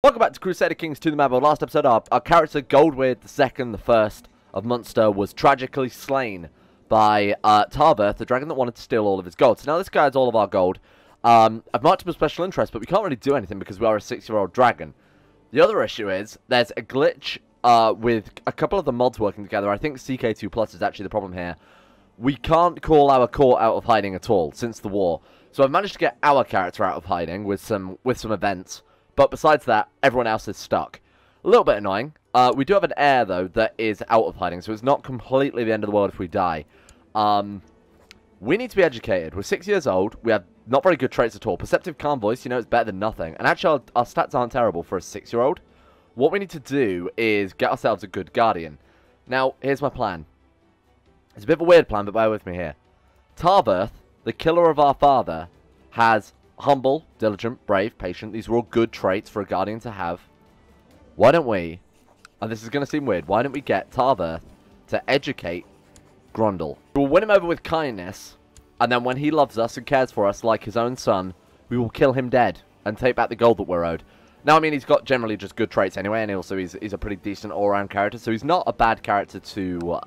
Welcome back to Crusader Kings to the map. Last episode, our character Goldweird II, the first of Munster, was tragically slain by Tarverth, the dragon that wanted to steal all of his gold. So now this guy has all of our gold. I've marked him as special interest, but we can't really do anything because we are a 6-year-old dragon. The other issue is there's a glitch with a couple of the mods working together. I think CK2 Plus is actually the problem here. We can't call our court out of hiding at all since the war. So I've managed to get our character out of hiding with some events. But besides that, everyone else is stuck. A little bit annoying. We do have an heir, though, that is out of hiding, so it's not completely the end of the world if we die. We need to be educated. We're 6 years old. We have not very good traits at all. Perceptive calm voice, you know, it's better than nothing. And actually, our stats aren't terrible for a 6-year-old. What we need to do is get ourselves a good guardian. Now, here's my plan. It's a bit of a weird plan, but bear with me here. Tarverth, the killer of our father, has humble, diligent, brave, patient. These are all good traits for a guardian to have. Why don't we, and this is going to seem weird, why don't we get Tarverth to educate Grundle? We'll win him over with kindness, and then when he loves us and cares for us like his own son, we will kill him dead and take back the gold that we're owed. Now, I mean, he's got generally just good traits anyway, and also he's a pretty decent all-around character, so he's not a bad character to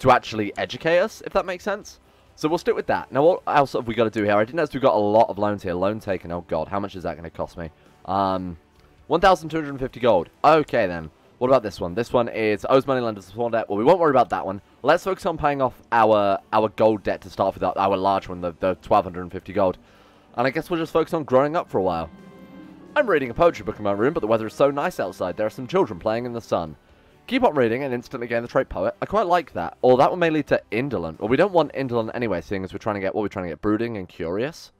actually educate us, if that makes sense. So we'll stick with that. Now, what else have we got to do here? I didn't notice we've got a lot of loans here. Loan taken. Oh, God. How much is that going to cost me? 1,250 gold. Okay, then. What about this one? This one is owes money lenders a small debt. Well, we won't worry about that one. Let's focus on paying off our gold debt to start with, our large one, the 1,250 gold. And I guess we'll just focus on growing up for a while. I'm reading a poetry book in my room, but the weather is so nice outside. There are some children playing in the sun. Keep on reading and instantly gain the trait Poet. I quite like that. Or that one may lead to Indolent. Well, we don't want Indolent anyway, seeing as we're trying to get, what we're trying to get, Brooding and Curious.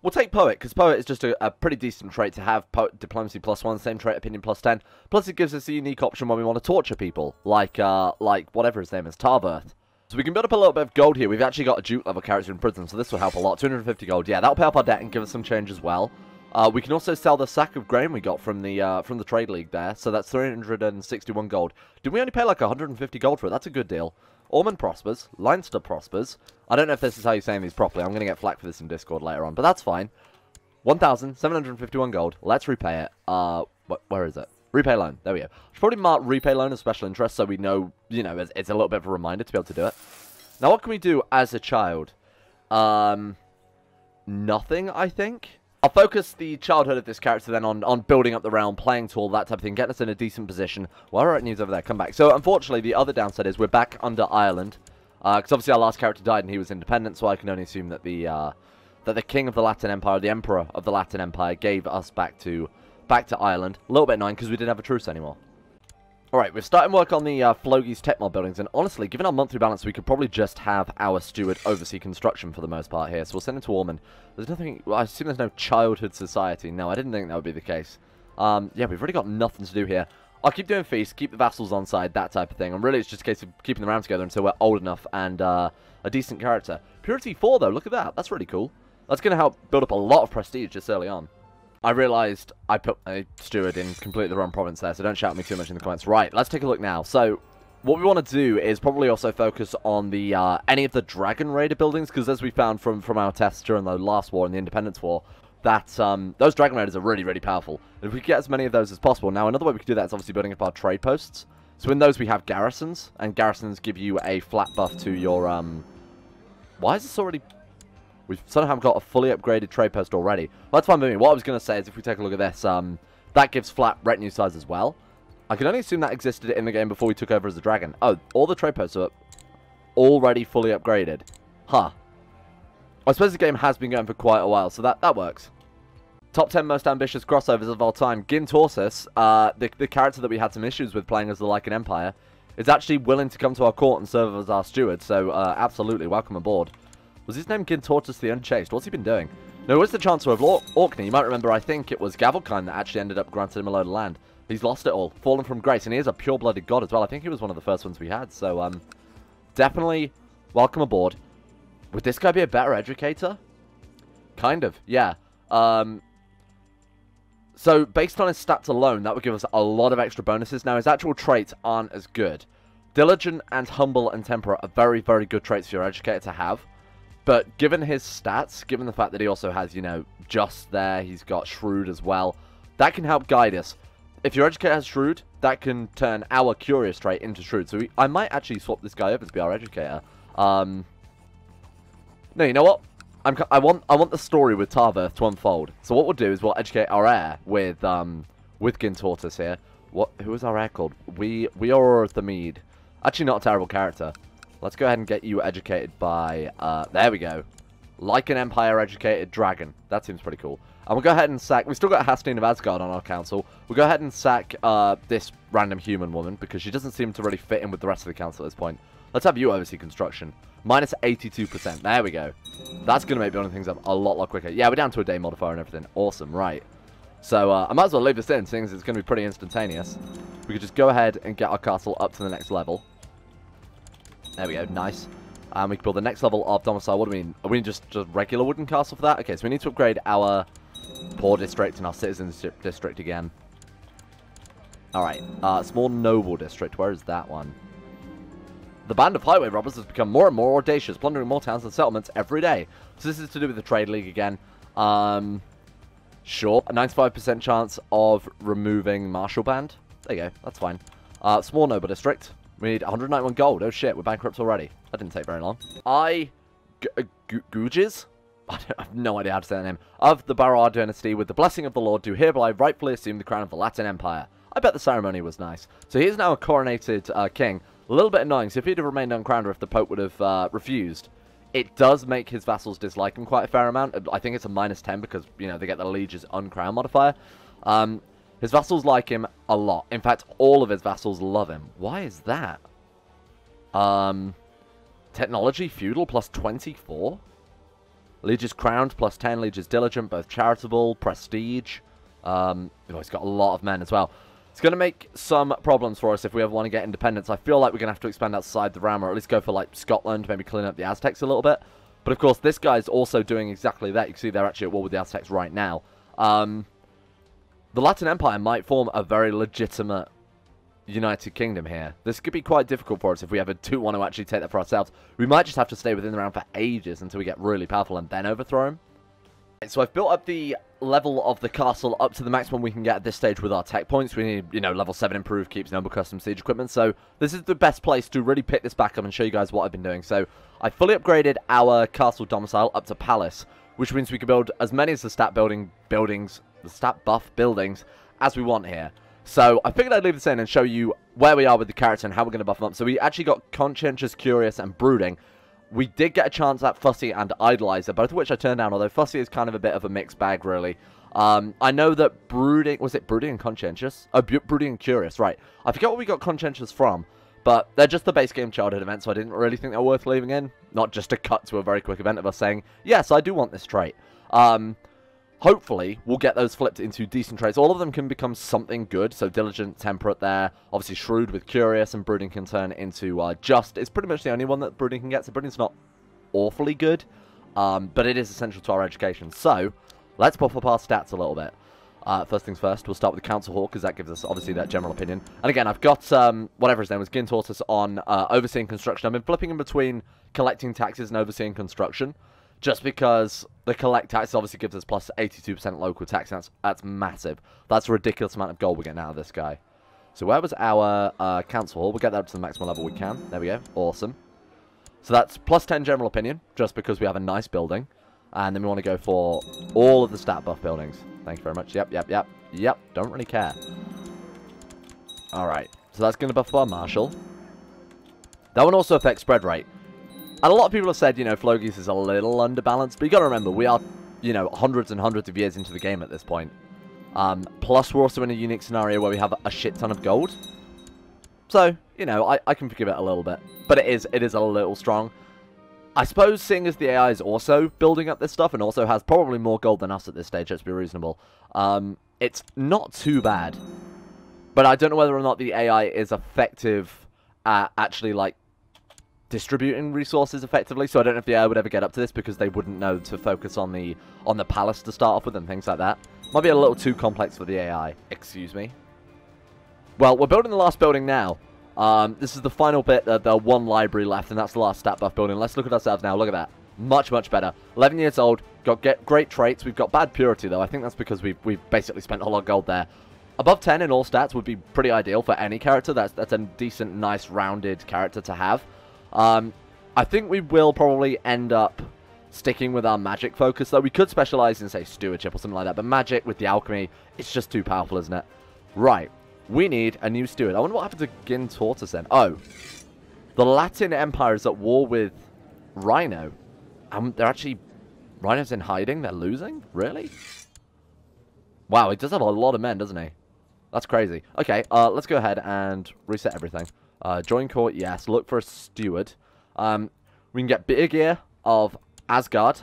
We'll take Poet, because Poet is just a pretty decent trait to have. Diplomacy +1, same trait, Opinion +10. Plus it gives us a unique option when we want to torture people, like whatever his name is, Tarverth. So we can build up a little bit of gold here. We've actually got a Duke level character in prison, so this will help a lot. 250 gold. Yeah, that'll pay off our debt and give us some change as well. We can also sell the sack of grain we got from the trade league there, so that's 361 gold. Did we only pay like 150 gold for it? That's a good deal. Ormond prospers, Leinster prospers. I don't know if this is how you're saying these properly. I'm going to get flack for this in Discord later on, but that's fine. 1,751 gold. Let's repay it. Where is it? Repay loan. There we go. Should probably mark repay loan as special interest so we know, you know, it's a little bit of a reminder to be able to do it. Now, what can we do as a child? Nothing, I think. I'll focus the childhood of this character then on building up the realm, playing tall, that type of thing, getting us in a decent position. Well, alright, news over there, come back. So, unfortunately, the other downside is we're back under Ireland. Because obviously our last character died and he was independent, so I can only assume that the king of the Latin Empire, the emperor of the Latin Empire, gave us back to Ireland. A little bit annoying because we didn't have a truce anymore. Alright, we're starting work on the Flogi's tech mod buildings, and honestly, given our monthly balance, we could probably just have our steward oversee construction for the most part here, so we'll send him to Ormond. There's nothing, well, I assume there's no childhood society. No, I didn't think that would be the case. Yeah, we've really got nothing to do here. I'll keep doing feasts, keep the vassals on side, that type of thing, and really it's just a case of keeping them around together until we're old enough and a decent character. Purity 4, though, look at that, that's really cool. That's going to help build up a lot of prestige just early on. I realised I put a steward in completely the wrong province there, so don't shout at me too much in the comments. Right, let's take a look now. So, what we want to do is probably also focus on the any of the Dragon Raider buildings, because as we found from our tests during the last war and the Independence War, that those Dragon Raiders are really, really powerful. And if we get as many of those as possible, now another way we could do that is obviously building up our trade posts. So in those we have garrisons, and garrisons give you a flat buff to your Why is this already? We've somehow got a fully upgraded trade post already. Well, that's fine with me. What I was going to say is if we take a look at this, that gives flat retinue size as well. I can only assume that existed in the game before we took over as a dragon. Oh, all the trade posts are already fully upgraded. Huh. I suppose the game has been going for quite a while, so that works. Top 10 most ambitious crossovers of all time. Gintorsus, the character that we had some issues with playing as the Lycan Empire, is actually willing to come to our court and serve as our steward, so absolutely, welcome aboard. Was his name Gintortus the Unchaste? What's he been doing? No, it was the Chancellor of Orkney. You might remember, I think it was Gavelkind that actually ended up granting him a load of land. He's lost it all. Fallen from grace. And he is a pure-blooded god as well. I think he was one of the first ones we had. So, definitely welcome aboard. Would this guy be a better educator? Kind of, yeah. So, based on his stats alone, that would give us a lot of extra bonuses. Now, his actual traits aren't as good. Diligent and humble and temperate are very, very good traits for your educator to have. But given his stats, given the fact that he also has, you know, just there, he's got shrewd as well, that can help guide us. If your educator has shrewd, that can turn our curious trait into shrewd. So I might actually swap this guy over to be our educator. No, you know what? I want the story with Tarverth to unfold. So what we'll do is we'll educate our heir with Gintortus here. Who is our heir called? We are the Mead. Actually, not a terrible character. Let's go ahead and get you educated by there we go. Like an Empire educated dragon. That seems pretty cool. And we'll go ahead and sack... We've still got Hastine of Asgard on our council. We'll go ahead and sack this random human woman, because she doesn't seem to really fit in with the rest of the council at this point. Let's have you oversee construction. Minus 82%. There we go. That's going to make building things up a lot quicker. Yeah, we're down to a day modifier and everything. Awesome, right. So, I might as well leave this in, seeing as it's going to be pretty instantaneous. We could just go ahead and get our castle up to the next level. There we go, nice. And we can build the next level of domicile. What do we mean? Are we just regular wooden castle for that? Okay, so we need to upgrade our poor district and our citizens district again. Alright, small noble district. Where is that one? The band of highway robbers has become more and more audacious, plundering more towns and settlements every day. So this is to do with the trade league again. Sure, a 95% chance of removing martial band. There you go, that's fine. Small noble district. We need 191 gold. Oh shit, we're bankrupt already. That didn't take very long. Guges? I have no idea how to say that name. Of the Barar dynasty, with the blessing of the Lord, do hereby rightfully assume the crown of the Latin Empire. I bet the ceremony was nice. So he is now a coronated king. A little bit annoying, so if he'd have remained uncrowned or if the Pope would have refused, it does make his vassals dislike him quite a fair amount. I think it's a -10 because, you know, they get the liege's uncrowned modifier. His vassals like him a lot. In fact, all of his vassals love him. Why is that? Technology, feudal, plus 24. Liege is crowned, plus 10. Liege is diligent, both charitable, prestige. He's got a lot of men as well. It's going to make some problems for us if we ever want to get independence. I feel like we're going to have to expand outside the realm, or at least go for, like, Scotland, maybe clean up the Aztecs a little bit. But, of course, this guy's also doing exactly that. You can see they're actually at war with the Aztecs right now. The Latin Empire might form a very legitimate United Kingdom here. This could be quite difficult for us if we ever do want to actually take that for ourselves. We might just have to stay within the realm for ages until we get really powerful and then overthrow him. So I've built up the level of the castle up to the maximum we can get at this stage with our tech points. We need, you know, level 7 improved, keeps noble custom siege equipment. So this is the best place to really pick this back up and show you guys what I've been doing. So I fully upgraded our castle domicile up to palace, which means we can build as many as the stat buff buildings as we want here. So I figured I'd leave this in and show you where we are with the character and how we're going to buff them up. So we actually got conscientious, curious, and brooding. We did get a chance at Fussy and Idolizer, both of which I turned down, although Fussy is kind of a bit of a mixed bag, really. I know that Brooding... Was it Brooding and Conscientious? Oh, Brooding and Curious, right. I forget what we got Conscientious from, but they're just the base game childhood event, so I didn't really think they were worth leaving in. Not just a cut to a very quick event of us saying, yes, I do want this trait. Hopefully, we'll get those flipped into decent traits. All of them can become something good. So, Diligent, Temperate there. Obviously, Shrewd with Curious, and Brooding can turn into Just. It's pretty much the only one that Brooding can get. So, Brooding's not awfully good, but it is essential to our education. So, let's buff up our stats a little bit. First things first, we'll start with the Council Hawk, because that gives us, obviously, that general opinion. And again, I've got, whatever his name was, Gintortus on overseeing construction. I've been flipping in between collecting taxes and overseeing construction. Just because the collect tax obviously gives us plus 82% local tax. That's massive. That's a ridiculous amount of gold we're getting out of this guy. So where was our council hall? We'll get that up to the maximum level we can. There we go. Awesome. So that's plus 10 general opinion, just because we have a nice building. And then we want to go for all of the stat buff buildings. Thank you very much. Yep. Don't really care. Alright. So that's going to buff our marshal. That one also affects spread rate. And a lot of people have said, you know, Flogi's is a little underbalanced, but you got to remember, we are, you know, hundreds and hundreds of years into the game at this point. Plus, we're also in a unique scenario where we have a shit ton of gold. So, you know, I can forgive it a little bit. But it is a little strong. I suppose, seeing as the AI is also building up this stuff and also has probably more gold than us at this stage, let's be reasonable, it's not too bad. But I don't know whether or not the AI is effective at actually, like, distributing resources effectively, so I don't know if the AI would ever get up to this because they wouldn't know to focus on the palace to start off with and things like that. Might be a little too complex for the AI. Excuse me. Well, we're building the last building now. This is the final bit, the one library left, and that's the last stat buff building. Let's look at ourselves now. Look at that. Much, much better. 11 years old, got great traits. We've got bad purity, though. I think that's because we've basically spent a lot of gold there. Above 10 in all stats would be pretty ideal for any character. That's a decent, nice, rounded character to have. I think we will probably end up sticking with our magic focus, though. We could specialize in, say, stewardship or something like that, but magic with the alchemy, it's just too powerful, isn't it? Right. We need a new steward. I wonder what happened to Gin Tortoise then. Oh. The Latin Empire is at war with Rhino. They're actually... Rhino's in hiding? They're losing? Really? Wow, he does have a lot of men, doesn't he? That's crazy. Okay, let's go ahead and reset everything. Join court, yes. Look for a steward. We can get Big Ear of Asgard.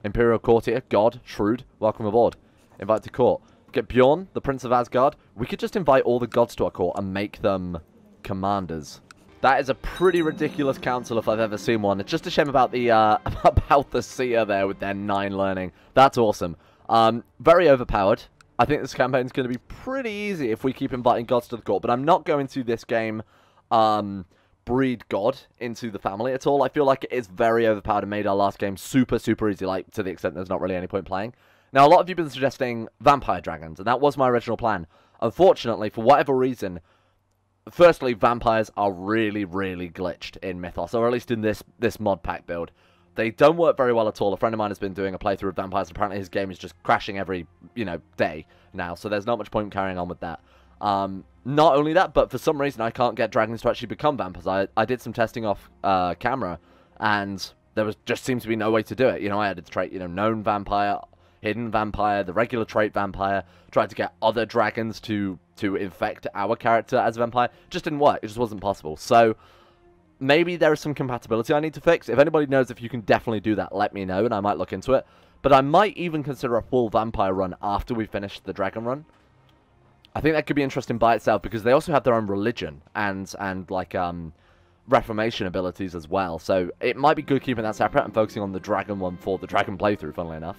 Imperial Courtier, God, Shrewd. Welcome aboard. Invite to court. Get Bjorn, the Prince of Asgard. We could just invite all the gods to our court and make them commanders. That is a pretty ridiculous council if I've ever seen one. It's just a shame about the seer there with their 9 learning. That's awesome. Very overpowered. I think this campaign is going to be pretty easy if we keep inviting gods to the court. But I'm not going to this game breed god into the family at all. I feel like it is very overpowered and made our last game super, super easy, like to the extent there's not really any point playing. Now, a lot of you have been suggesting vampire dragons, and that was my original plan. Unfortunately, for whatever reason... Firstly, vampires are really, really glitched in Mythos, or at least in this mod pack build. They don't work very well at all. A friend of mine has been doing a playthrough of vampires, and apparently his game is just crashing every, day now, so there's not much point carrying on with that. Not only that, but for some reason I can't get dragons to actually become vampires. I did some testing off camera, and there just seems to be no way to do it. I added the trait, known vampire, hidden vampire, the regular trait vampire, tried to get other dragons to infect our character as a vampire. Just didn't work. It just wasn't possible. So maybe there is some compatibility I need to fix. If anybody knows if you can definitely do that, let me know and I might look into it. But I might even consider a full vampire run after we finish the dragon run. I think that could be interesting by itself because they also have their own religion and like reformation abilities as well. So it might be good keeping that separate and focusing on the dragon one for the dragon playthrough, funnily enough.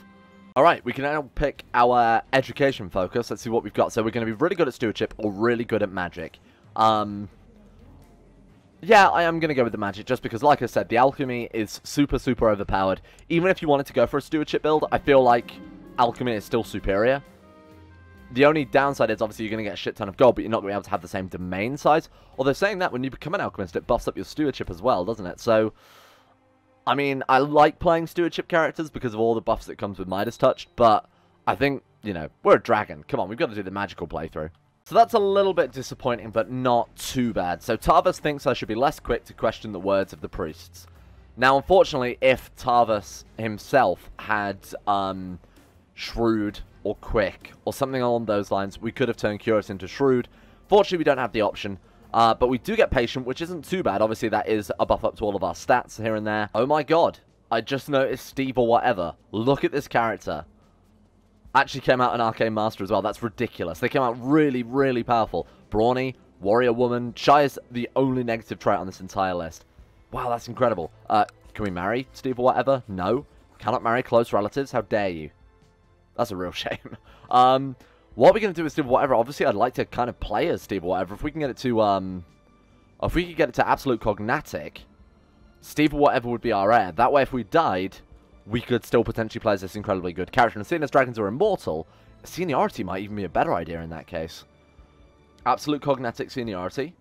Alright, we can now pick our education focus. Let's see what we've got. So we're going to be really good at stewardship or really good at magic. Yeah, I am going to go with the magic just because, like I said, the alchemy is super, super overpowered. Even if you wanted to go for a stewardship build, I feel like alchemy is still superior. The only downside is, obviously, you're going to get a shit ton of gold, but you're not going to be able to have the same domain size. Although, saying that, when you become an alchemist, it buffs up your stewardship as well, doesn't it? So... I mean, I like playing stewardship characters because of all the buffs that comes with Midas Touch, but I think, we're a dragon. Come on, we've got to do the magical playthrough. So that's a little bit disappointing, but not too bad. So Tarvus thinks I should be less quick to question the words of the priests. Now, unfortunately, if Tarvus himself had Shrewd or Quick or something along those lines, we could have turned Curious into Shrewd. Fortunately, we don't have the option. But we do get Patient, which isn't too bad. Obviously, that is a buff up to all of our stats here and there. Oh my god. I just noticed Steve or whatever. Look at this character. Actually came out an Arcane Master as well. That's ridiculous. They came out really, really powerful. Brawny, Warrior Woman. Shy is the only negative trait on this entire list. Wow, that's incredible. Can we marry Steve or whatever? No. Cannot marry close relatives? How dare you? That's a real shame. What are we going to do with Steve or whatever? Obviously, I'd like to kind of play as Steve or whatever. If we can get it to, if we could get it to Absolute Cognatic, Steve or whatever would be our heir. That way, if we died, we could still potentially play as this incredibly good character. And seeing as dragons are immortal, seniority might even be a better idea in that case. Absolute Cognatic seniority.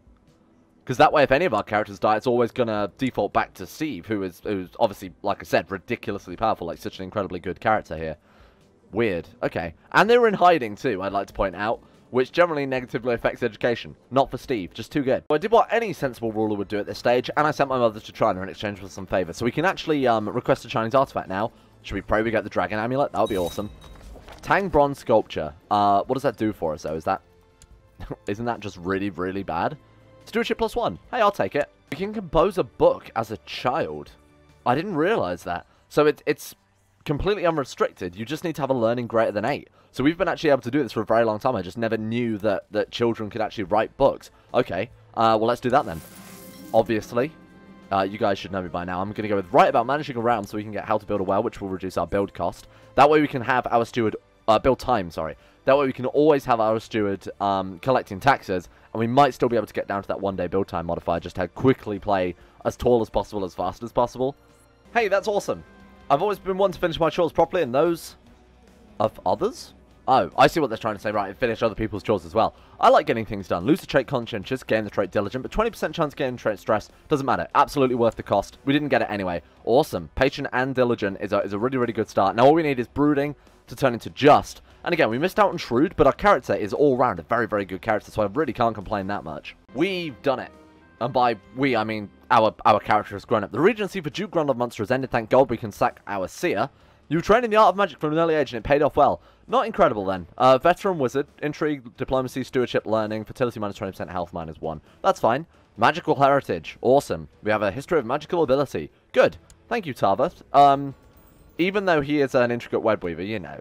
Because that way, if any of our characters die, it's always going to default back to Steve, who's obviously, like I said, ridiculously powerful. Like, such an incredibly good character here. Weird. Okay. And they were in hiding too, I'd like to point out, which generally negatively affects education. Not for Steve, just too good. So I did what any sensible ruler would do at this stage, and I sent my mother to China in exchange for some favours. So we can actually request a Chinese artifact now. Should we pray we get the dragon amulet? That would be awesome. Tang bronze sculpture. What does that do for us though? Is that... Isn't that just really, really bad? Stewardship +1. Hey, I'll take it. We can compose a book as a child. I didn't realise that. So it's completely unrestricted. You just need to have a learning greater than 8. So we've been actually able to do this for a very long time. I just never knew that children could actually write books. Okay, well, let's do that then. Obviously, you guys should know me by now. I'm going to go with write about managing a realm so we can get how to build a well, which will reduce our build cost. That way we can have our steward, build time, sorry. That way we can always have our steward collecting taxes, and we might still be able to get down to that 1-day build time modifier, just to quickly play as tall as possible, as fast as possible. Hey, that's awesome. I've always been one to finish my chores properly, and those of others? Oh, I see what they're trying to say, right, and finish other people's chores as well. I like getting things done. Lose the trait conscientious, gain the trait diligent, but 20% chance gain the trait stress, doesn't matter. Absolutely worth the cost. We didn't get it anyway. Awesome. Patient and diligent is a really, really good start. Now all we need is brooding to turn into just. And again, we missed out on shrewd, but our character is all round a very, very good character, so I really can't complain that much. We've done it. And by we, I mean our character has grown up. The Regency for Duke Grond of Munster has ended. Thank God we can sack our seer. You were trained in the art of magic from an early age, and it paid off well. Not incredible, then. Veteran wizard, intrigue, diplomacy, stewardship, learning, fertility minus 20%, health minus 1. That's fine. Magical heritage. Awesome. We have a history of magical ability. Good. Thank you, Tarvath. Even though he is an intricate web weaver, you know,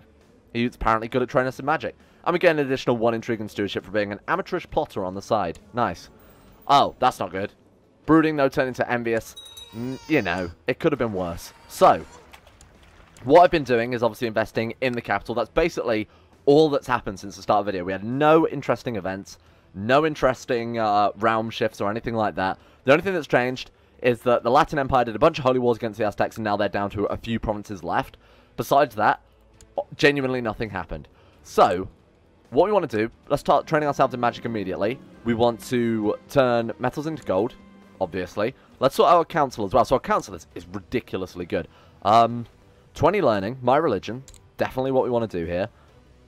he's apparently good at training us in magic. And we get an additional 1 intrigue and stewardship for being an amateurish plotter on the side. Nice. Oh, that's not good. Brooding, though, turned into envious. You know, it could have been worse. So, what I've been doing is obviously investing in the capital. That's basically all that's happened since the start of the video. We had no interesting events, no interesting realm shifts or anything like that. The only thing that's changed is that the Latin Empire did a bunch of holy wars against the Aztecs, and now they're down to a few provinces left. Besides that, genuinely nothing happened. So, what we want to do, let's start training ourselves in magic immediately. We want to turn metals into gold, obviously. Let's sort out our council as well. So our council is ridiculously good. 20 learning, my religion, definitely what we want to do here.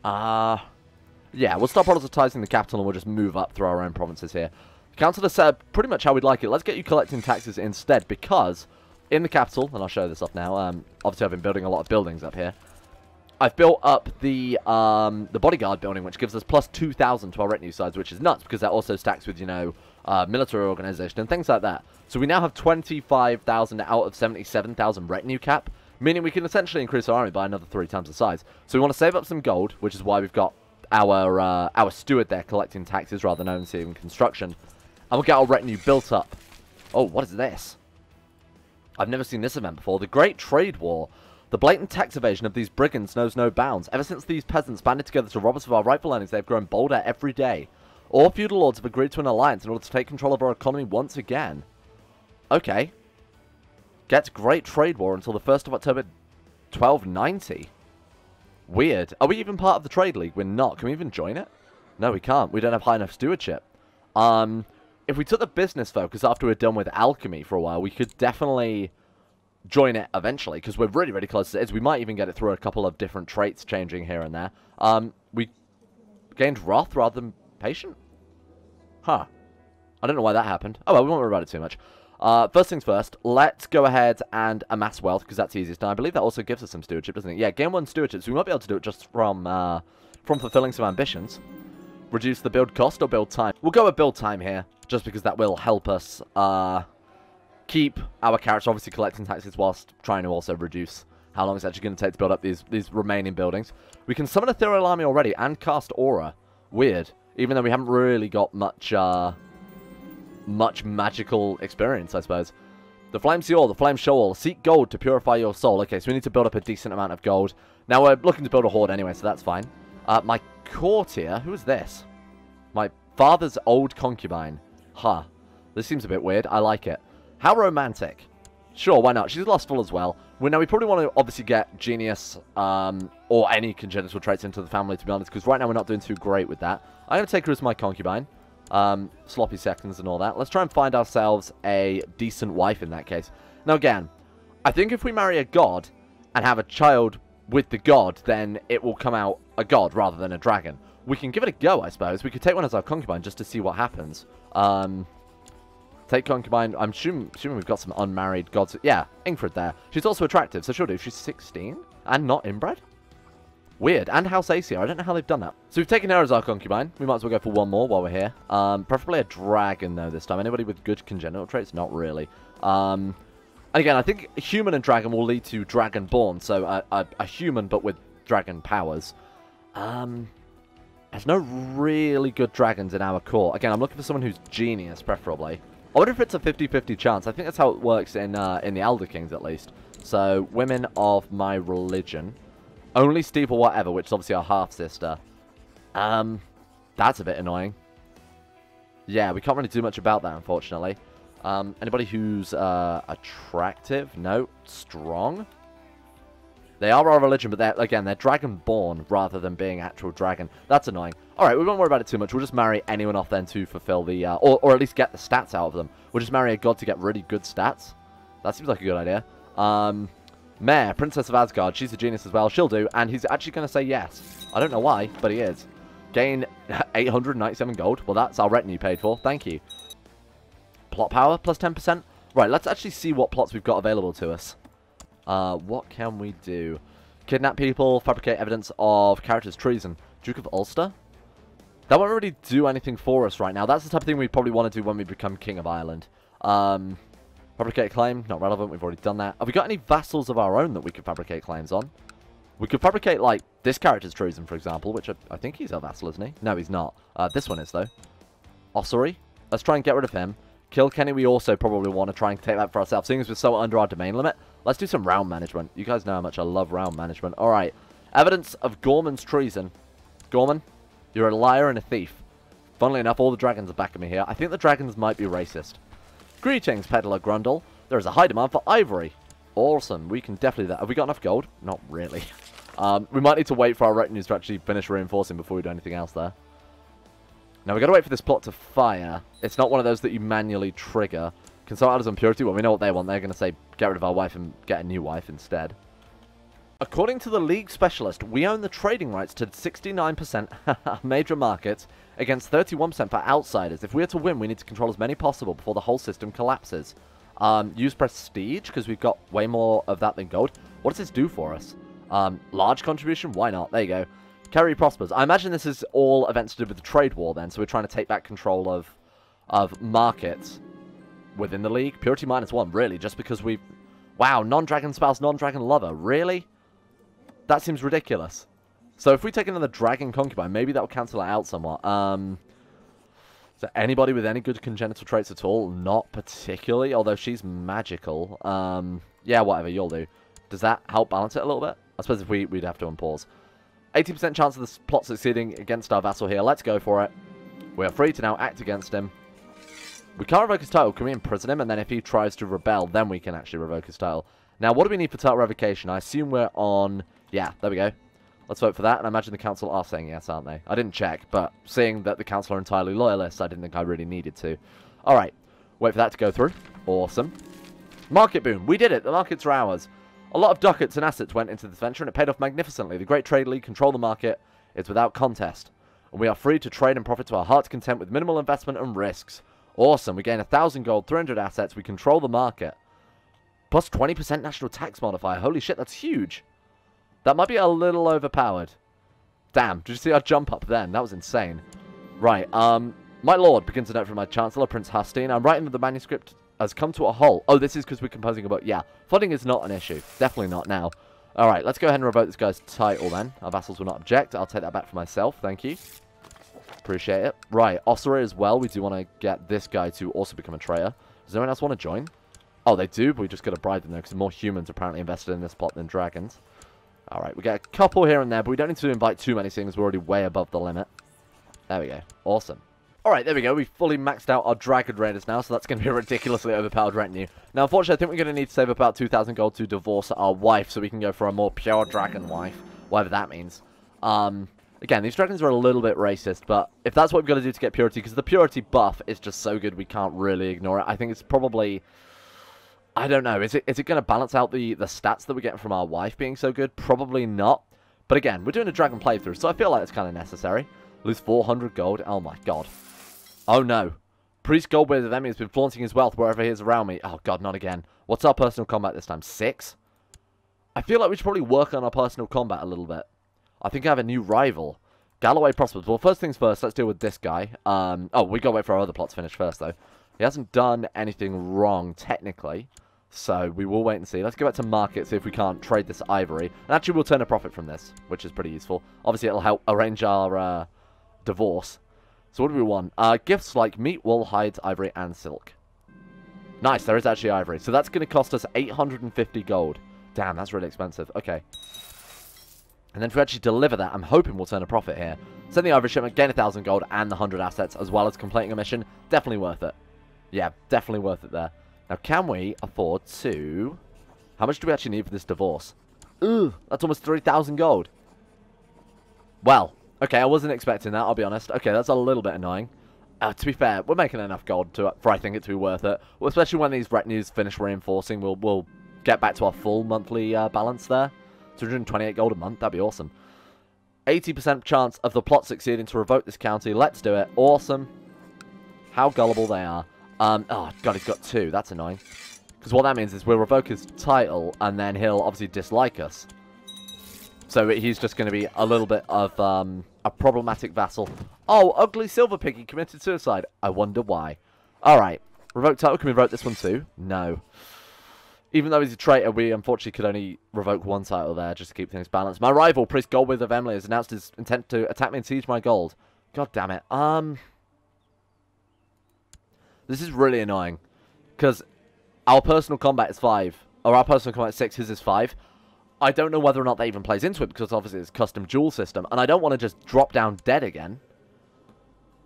Yeah, we'll start proselytizing the capital and we'll just move up through our own provinces here. The council has said pretty much how we'd like it. Let's get you collecting taxes instead, because in the capital, and I'll show this off now, obviously I've been building a lot of buildings up here. I've built up the bodyguard building, which gives us plus 2,000 to our retinue size, which is nuts, because that also stacks with, you know, military organization and things like that. So we now have 25,000 out of 77,000 retinue cap, meaning we can essentially increase our army by another 3 times the size. So we want to save up some gold, which is why we've got our steward there collecting taxes rather than overseeing construction. And we'll get our retinue built up. Oh, what is this? I've never seen this event before. The Great Trade War. The blatant tax evasion of these brigands knows no bounds. Ever since these peasants banded together to rob us of our rightful earnings, they have grown bolder every day. All feudal lords have agreed to an alliance in order to take control of our economy once again. Okay. Gets Great Trade War until the 1st of October 1290. Weird. Are we even part of the Trade League? We're not. Can we even join it? No, we can't. We don't have high enough stewardship. If we took the business focus after we're done with alchemy for a while, we could definitely join it eventually, because we're really, really close to it. We might even get it through a couple of different traits changing here and there. We gained wrath rather than patient? Huh. I don't know why that happened. Oh, well, we won't worry about it too much. First things first, let's go ahead and amass wealth, because that's easiest. And I believe that also gives us some stewardship, doesn't it? Yeah, gain 1 stewardship, so we might be able to do it just from fulfilling some ambitions. Reduce the build cost or build time. We'll go with build time here, just because that will help us keep our character obviously collecting taxes whilst trying to also reduce how long it's actually going to take to build up these remaining buildings. We can summon ethereal army already and cast aura. Weird. Even though we haven't really got much magical experience, I suppose. The Flame Seal, the Flame Shoal. Seek gold to purify your soul. Okay, so we need to build up a decent amount of gold. Now, we're looking to build a horde anyway, so that's fine. My courtier, who is this? My father's old concubine. Huh. This seems a bit weird. I like it. How romantic. Sure, why not? She's lustful as well. Now, we probably want to obviously get genius or any congenital traits into the family, to be honest, because right now we're not doing too great with that. I'm going to take her as my concubine. Sloppy seconds and all that. Let's try and find ourselves a decent wife in that case. Now, again, I think if we marry a god and have a child with the god, then it will come out a god rather than a dragon. We can give it a go, I suppose. We could take one as our concubine just to see what happens. Take concubine. I'm assuming we've got some unmarried gods. Yeah, Ingrid there. She's also attractive, so she'll do. She's 16 and not inbred? Weird. And House Aesir. I don't know how they've done that. So we've taken her as our concubine. We might as well go for one more while we're here. Preferably a dragon, though, this time. Anybody with good congenital traits? Not really. And again, I think human and dragon will lead to dragonborn. So a human, but with dragon powers. There's no really good dragons in our court. Again, I'm looking for someone who's genius, preferably. I wonder if it's a 50-50 chance. I think that's how it works in the Elder Kings, at least. So, women of my religion. Only Steve or whatever, which is obviously our half-sister. That's a bit annoying. Yeah, we can't really do much about that, unfortunately. Anybody who's attractive? No. Strong? They are our religion, but they're dragon-born rather than being actual dragon. That's annoying. Alright, we won't worry about it too much. We'll just marry anyone off then to fulfill the, or at least get the stats out of them. We'll just marry a god to get really good stats. That seems like a good idea. Mare, Princess of Asgard. She's a genius as well. She'll do, and he's actually going to say yes. I don't know why, but he is. Gain 897 gold. Well, that's our retinue paid for. Thank you. Plot power, plus 10%. Right, let's actually see what plots we've got available to us. What can we do? Kidnap people, fabricate evidence of characters' treason. Duke of Ulster? That won't really do anything for us right now. That's the type of thing we probably want to do when we become King of Ireland. Fabricate a claim, not relevant, we've already done that. Have we got any vassals of our own that we could fabricate claims on? We could fabricate, like, this character's treason, for example, which I think he's our vassal, isn't he? No, he's not. This one is, though. Ossory. Let's try and get rid of him. Kilkenny, we also probably want to try and take that for ourselves. Seeing as we're so under our domain limit, let's do some round management. You guys know how much I love round management. Alright. Evidence of Gorman's treason. Gorman, you're a liar and a thief. Funnily enough, all the dragons are backing me here. I think the dragons might be racist. Greetings, Peddler Grundle. There is a high demand for ivory. Awesome. We can definitely do that. Have we got enough gold? Not really. We might need to wait for our retinues to actually finish reinforcing before we do anything else there. Now, we've got to wait for this plot to fire. It's not one of those that you manually trigger. Consult others on purity. Well, we know what they want. They're going to say, get rid of our wife and get a new wife instead. According to the League Specialist, we own the trading rights to 69% major markets against 31% for outsiders. If we are to win, we need to control as many possible before the whole system collapses. Use prestige, because we've got way more of that than gold. What does this do for us? Large contribution? Why not? There you go. Kerry prospers. I imagine this is all events to do with the trade war then, so we're trying to take back control of markets within the league. Purity -1, really, just because we've... Wow, non-dragon spouse, non-dragon lover. Really? That seems ridiculous. So if we take another dragon concubine, maybe that will cancel it out somewhat. Is there anybody with any good congenital traits at all? Not particularly, although she's magical. Yeah, whatever, you'll do. Does that help balance it a little bit? I suppose if we'd have to unpause. 80% chance of the plot succeeding against our vassal here. Let's go for it. We are free to now act against him. We can't revoke his title. Can we imprison him? And then if he tries to rebel, then we can actually revoke his title. Now, what do we need for title revocation? I assume we're on... Yeah, there we go. Let's vote for that. And I imagine the council are saying yes, aren't they? I didn't check, but seeing that the council are entirely loyalists, I didn't think I really needed to. All right. Wait for that to go through. Awesome. Market boom. We did it. The markets are ours. A lot of ducats and assets went into this venture, and it paid off magnificently. The Great Trade League control the market. It's without contest. And we are free to trade and profit to our heart's content with minimal investment and risks. Awesome. We gain 1,000 gold, 300 assets. We control the market. Plus 20% national tax modifier. Holy shit, that's huge. That might be a little overpowered. Damn, did you see our jump up then? That was insane. Right, my lord, begins a note from my chancellor, Prince Hastine. I'm writing that the manuscript has come to a halt. Oh, this is because we're composing a book. Yeah, flooding is not an issue. Definitely not now. Alright, let's go ahead and revoke this guy's title then. Our vassals will not object. I'll take that back for myself. Thank you. Appreciate it. Right, Ossory as well. We do want to get this guy to also become a traitor. Does anyone else want to join? Oh, they do, but we just got to bribe them though, because more humans apparently invested in this plot than dragons. Alright, we get a couple here and there, but we don't need to invite too many things. We're already way above the limit. There we go. Awesome. Alright, there we go. We've fully maxed out our Dragon Raiders now, so that's going to be a ridiculously overpowered retinue. Now, unfortunately, I think we're going to need to save about 2,000 gold to divorce our wife, so we can go for a more pure dragon wife, whatever that means. Again, these dragons are a little bit racist, but if that's what we've got to do to get purity, because the purity buff is just so good, we can't really ignore it. I think it's probably... I don't know. Is it going to balance out the stats that we get from our wife being so good? Probably not. But again, we're doing a dragon playthrough, so I feel like it's kind of necessary. Lose 400 gold. Oh my god. Oh no. Priest Goldbeard of Emmy has been flaunting his wealth wherever he is around me. Oh god, not again. What's our personal combat this time? 6? I feel like we should probably work on our personal combat a little bit. I think I have a new rival. Galloway Prospers. Well, first things first, let's deal with this guy. Oh, we gotta wait for our other plot to finish first, though. He hasn't done anything wrong, technically. So, we will wait and see. Let's go back to market, see if we can't trade this ivory. And actually, we'll turn a profit from this, which is pretty useful. Obviously, it'll help arrange our divorce. So, what do we want? Gifts like meat, wool, hides, ivory, and silk. Nice, there is actually ivory. So, that's going to cost us 850 gold. Damn, that's really expensive. Okay. And then if we actually deliver that, I'm hoping we'll turn a profit here. Send the ivory shipment, gain 1,000 gold, and the 100 assets, as well as completing a mission. Definitely worth it. Yeah, definitely worth it there. Now, can we afford to... How much do we actually need for this divorce? Ugh, that's almost 3,000 gold. Well, okay, I wasn't expecting that, I'll be honest. Okay, that's a little bit annoying. To be fair, we're making enough gold for I think it to be worth it. Well, especially when these retinues finish reinforcing, we'll get back to our full monthly balance there. 228 gold a month, that'd be awesome. 80% chance of the plot succeeding to revoke this county. Let's do it. Awesome. How gullible they are. Oh, God, he's got 2. That's annoying. Because what that means is we'll revoke his title, and then he'll obviously dislike us. So he's just going to be a little bit of a problematic vassal. Oh, ugly silver piggy committed suicide. I wonder why. Alright. Revoke title. Can we revoke this one too? No. Even though he's a traitor, we unfortunately could only revoke one title there just to keep things balanced. My rival, Priest Goldwith of Emily, has announced his intent to attack me and siege my gold. God damn it. This is really annoying. Because our personal combat is 5. Or our personal combat is 6, his is 5. I don't know whether or not that even plays into it, because obviously it's a custom duel system. And I don't want to just drop down dead again.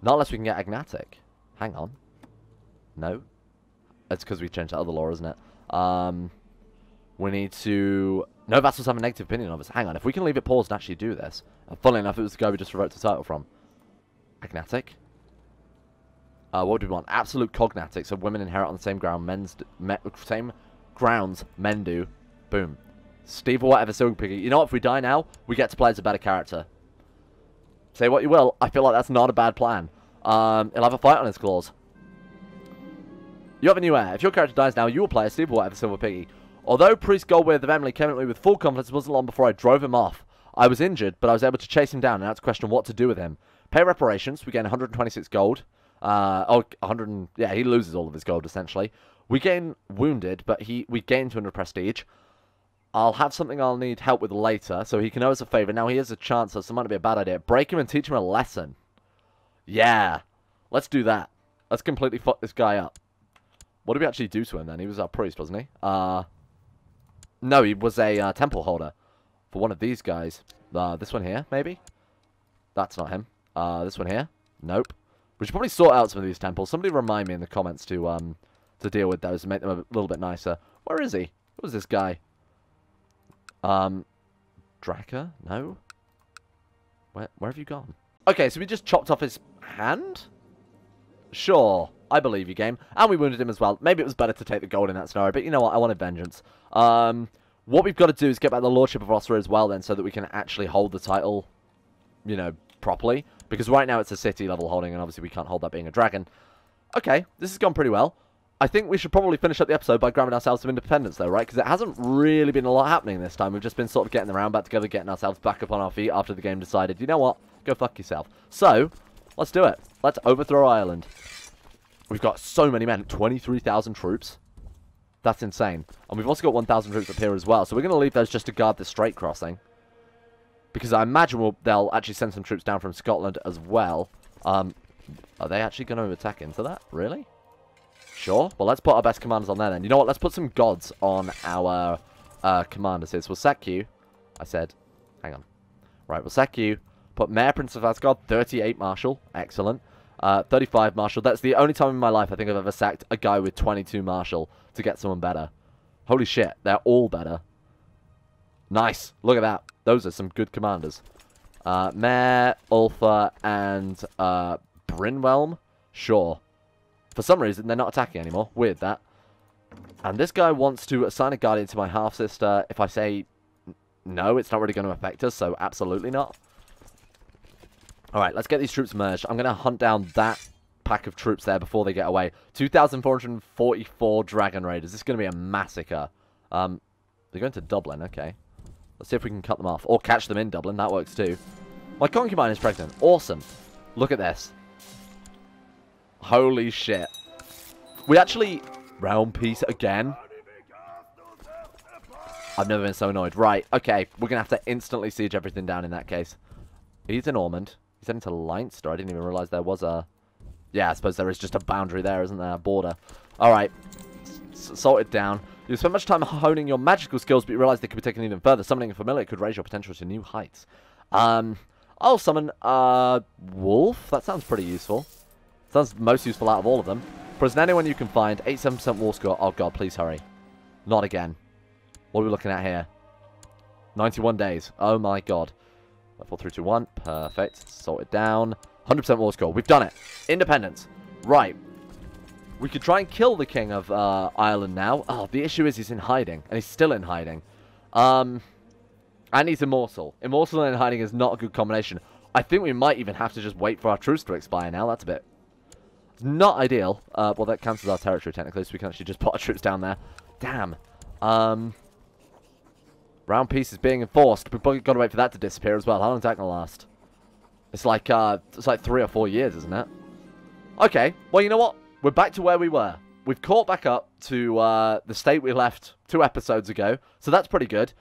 Not unless we can get Agnatic. Hang on. No. It's because we changed that other law, isn't it? We need to... No vassals have a negative opinion of us. Hang on, if we can leave it paused and actually do this. Funnily enough, it was the guy we just revoked the title from. Agnatic. What do we want? Absolute cognatic, so women inherit on the same same grounds men do. Boom. Steve or whatever, silver piggy. You know what? If we die now, we get to play as a better character. Say what you will, I feel like that's not a bad plan. He'll have a fight on his claws. You have a new heir. If your character dies now, you will play as Steve or whatever, silver piggy. Although Priest Goldwith of Emily came at me with full confidence, it wasn't long before I drove him off. I was injured, but I was able to chase him down, and now it's a question what to do with him. Pay reparations. We gain 126 gold. Yeah, he loses all of his gold, essentially. We gain wounded, but we gain 200 prestige. I'll have something I'll need help with later, so he can owe us a favor. Now he has a chance, so it might be a bad idea. Break him and teach him a lesson. Yeah, let's do that. Let's completely fuck this guy up. What did we actually do to him then? He was our priest, wasn't he? No, he was a temple holder for one of these guys. This one here, maybe? That's not him. This one here? Nope. We should probably sort out some of these temples. Somebody remind me in the comments to deal with those and make them a little bit nicer. Where is he? Who was this guy? Draka? No? Where have you gone? Okay, so we just chopped off his hand? Sure. I believe you, game. And we wounded him as well. Maybe it was better to take the gold in that scenario, but you know what? I wanted vengeance. What we've got to do is get back the Lordship of Osra as well then, so that we can actually hold the title, you know, properly. Because right now it's a city level holding, and obviously we can't hold that being a dragon. Okay, this has gone pretty well. I think we should probably finish up the episode by grabbing ourselves some independence, though, right? Because it hasn't really been a lot happening this time. We've just been sort of getting the round back together, getting ourselves back up on our feet after the game decided, you know what? Go fuck yourself. So, let's do it. Let's overthrow Ireland. We've got so many men. 23,000 troops. That's insane. And we've also got 1,000 troops up here as well. So we're going to leave those just to guard the Strait crossing. Because I imagine they'll actually send some troops down from Scotland as well. Are they actually going to attack into that? Really? Sure. Well, let's put our best commanders on there then. You know what? Let's put some gods on our commanders here. So we'll sack you. I said, hang on. Right, we'll sack you. Put Mayor Prince of Asgard, 38 Marshal. Excellent. 35 Marshal. That's the only time in my life I think I've ever sacked a guy with 22 Marshal to get someone better. Holy shit. They're all better. Nice. Look at that. Those are some good commanders. Mayor, Ulfa, and Brynwhelm. Sure. For some reason, they're not attacking anymore. Weird, that. And this guy wants to assign a guardian to my half-sister. If I say no, it's not really going to affect us, so absolutely not. Alright, let's get these troops merged. I'm going to hunt down that pack of troops there before they get away. 2,444 Dragon Raiders. This is going to be a massacre. They're going to Dublin, okay. Let's see if we can cut them off. Or catch them in Dublin, that works too. My concubine is pregnant. Awesome. Look at this. Holy shit. We actually... Realm peace again. I've never been so annoyed. Right, okay. We're going to have to instantly siege everything down in that case. He's in Ormond. He's heading to Leinster. I didn't even realise there was a... Yeah, I suppose there is just a boundary there, isn't there? A border. Alright. Salt it down. You spend much time honing your magical skills, but you realise they could be taken even further. Summoning a familiar could raise your potential to new heights. I'll summon Wolf. That sounds pretty useful. Sounds most useful out of all of them. Prison anyone you can find. 87% war score. Oh, God, please hurry. Not again. What are we looking at here? 91 days. Oh, my God. 4, 3, 2, 1. Perfect. Sort it down. 100% war score. We've done it. Independence. Right. We could try and kill the king of Ireland now. Oh, the issue is he's in hiding. And he's still in hiding. And he's immortal. Immortal and in hiding is not a good combination. I think we might even have to just wait for our truce to expire now. That's a bit... not ideal. Well, that counts as our territory, technically, so we can actually just put our troops down there. Damn. Round peace is being enforced. We've got to wait for that to disappear as well. How long is that going to last? It's like 3 or 4 years, isn't it? Okay. Well, you know what? We're back to where we were. We've caught back up to the state we left 2 episodes ago, so that's pretty good.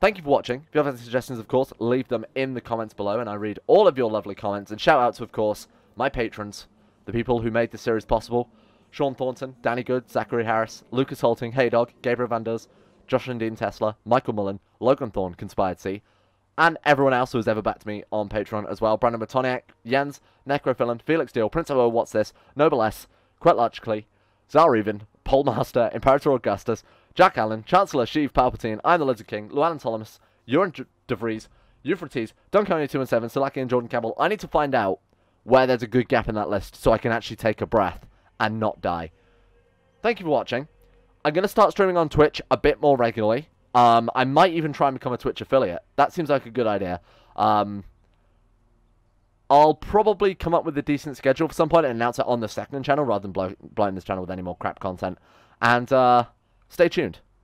Thank you for watching. If you have any suggestions, of course, leave them in the comments below, and I read all of your lovely comments. And shout out to, of course, my patrons, the people who made this series possible. Sean Thornton, Danny Good, Zachary Harris, Lucas Holting, Heydog, Gabriel Van Duz, Josh and Dean Tesla, Michael Mullen, Logan Thorne, Conspired C, and everyone else who has ever backed me on Patreon as well. Brandon Matoniak, Jens, Necrophilan, Felix Deal, Prince of What's This, Noble S, Quetlachcli, Zalreven, Polmaster, Imperator Augustus, Jack Allen, Chancellor Sheev Palpatine, I'm the Lizard King, Llewellyn Ptolemus, Euron de Vries, Euphrates, Dunconi 2 and 7, Salaki and Jordan Campbell. I need to find out where there's a good gap in that list so I can actually take a breath and not die. Thank you for watching. I'm going to start streaming on Twitch a bit more regularly. I might even try and become a Twitch affiliate. That seems like a good idea. I'll probably come up with a decent schedule for some point and announce it on the second channel rather than blowing this channel with any more crap content. And stay tuned.